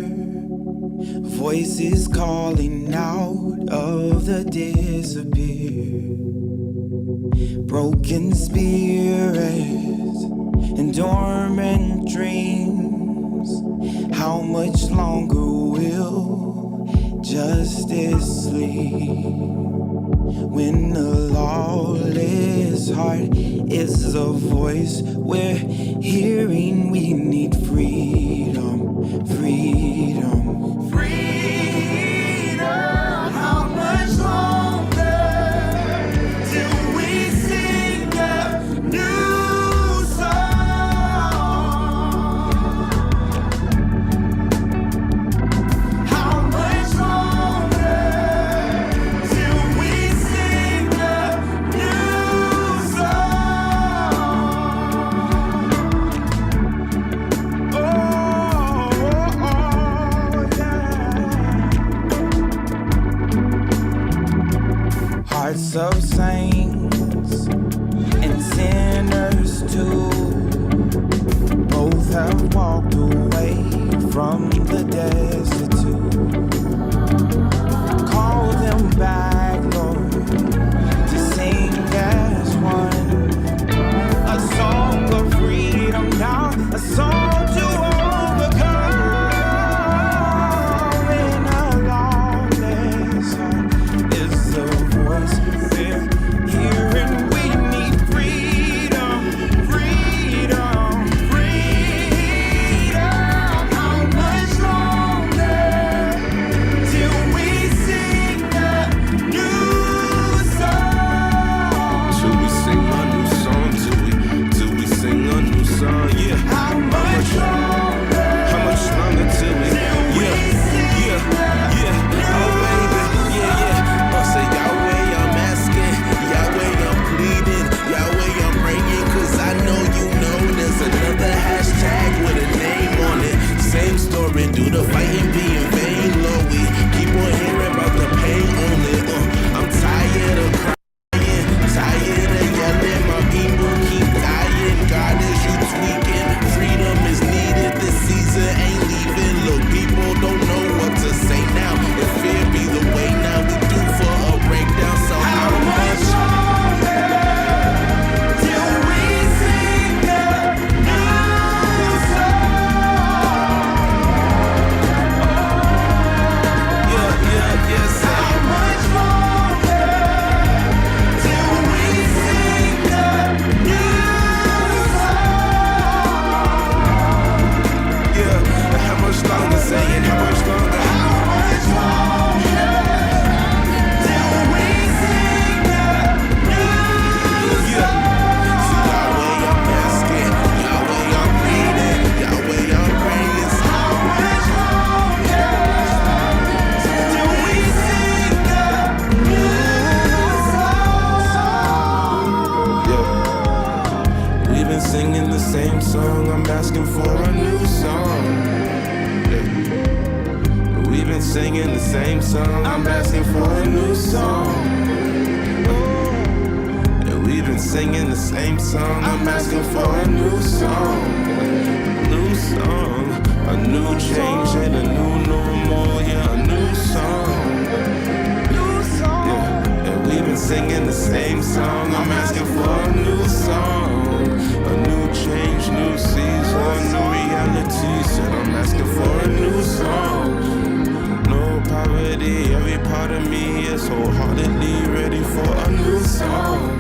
C: voices calling out of the disappeared? Broken spirits and dormant dreams. How much longer will justice sleep? When the lawless heart is a voice we're hearing, we need freedom, freedom, freedom. How much longer till we sing a new song? How much longer? a song to overcome in a lonely song is the voice we're hearing. We need freedom, freedom, freedom. How much longer till we sing a new song?
G: Till we sing a new song, till we sing a new song, yeah.
C: How much longer?
G: How much longer till we, oh baby, say Yahweh, I'm asking, Yahweh, I'm pleading, Yahweh, I'm praying, cause I know you know there's another hashtag with a name on it. Same story, do the fighting be in vain, Lord, we keep on hearing about the pain on it. I'm tired of crying, tired of yelling, my people keep dying. God, is you tweaking? Freedom is needed, this season ain't leaving. Look, people don't know what to say now. If fear be the way now, we do for a breakdown. So how much
C: longer till we sing a new song?
G: say
C: How much longer till we sing a new song?
G: how much longer saying, how much longer?
C: How much longer till we sing a new song?
G: Yahweh, I'm asking, Yahweh, I'm reading, Yahweh, I'm praying.
C: How much longer till we sing a new song?
G: We've been singing the same song, I'm asking for a new song. We've been singing the same song, I'm asking for a new song. We've been singing the same song, I'm asking for a new song. New song, a new change and a new normal, yeah, a new song. And we've been singing the same song, I'm asking for a new song. A new change, new season, new reality. Said I'm asking for a new song. No poverty, every part of me is wholeheartedly ready for a new song.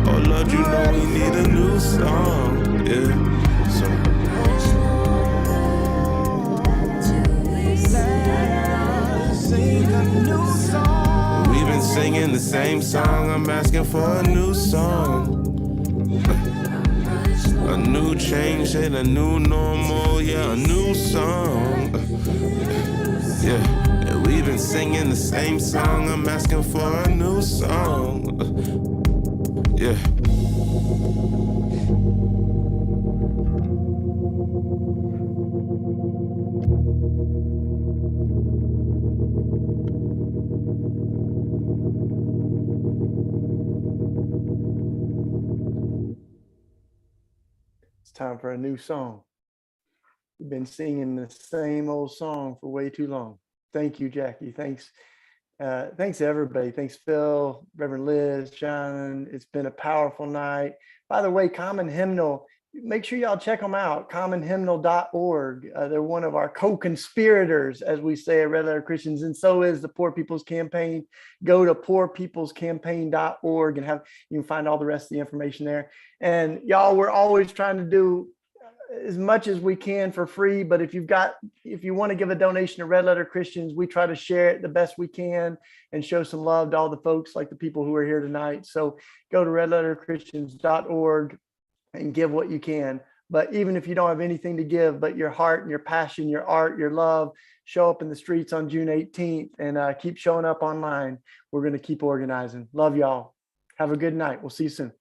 G: Oh Lord, you know we need a new song, yeah. So we've been singing the same song, I'm asking for a new song. A new change and a new normal, yeah, a new song. Yeah, and we've been singing the same song, I'm asking for a new song. Yeah.
A: It's time for a new song. We've been singing the same old song for way too long. Thank you, Jackie. Thanks. Thanks everybody. Thanks, Phil, Reverend Liz, John. It's been a powerful night. By the way, Common Hymnal, make sure y'all check them out, commonhymnal.org. They're one of our co-conspirators, as we say at Red Letter Christians, and so is the Poor People's Campaign. Go to poorpeoplescampaign.org and you can find all the rest of the information there. And y'all, we're always trying to do as much as we can for free, but if you want to give a donation to Red Letter Christians, we try to share it the best we can and show some love to all the folks like the people who are here tonight. So go to redletterchristians.org and give what you can. But even if you don't have anything to give, but your heart and your passion, your art, your love, show up in the streets on June 18th and keep showing up online. We're going to keep organizing. Love y'all. Have a good night. We'll see you soon.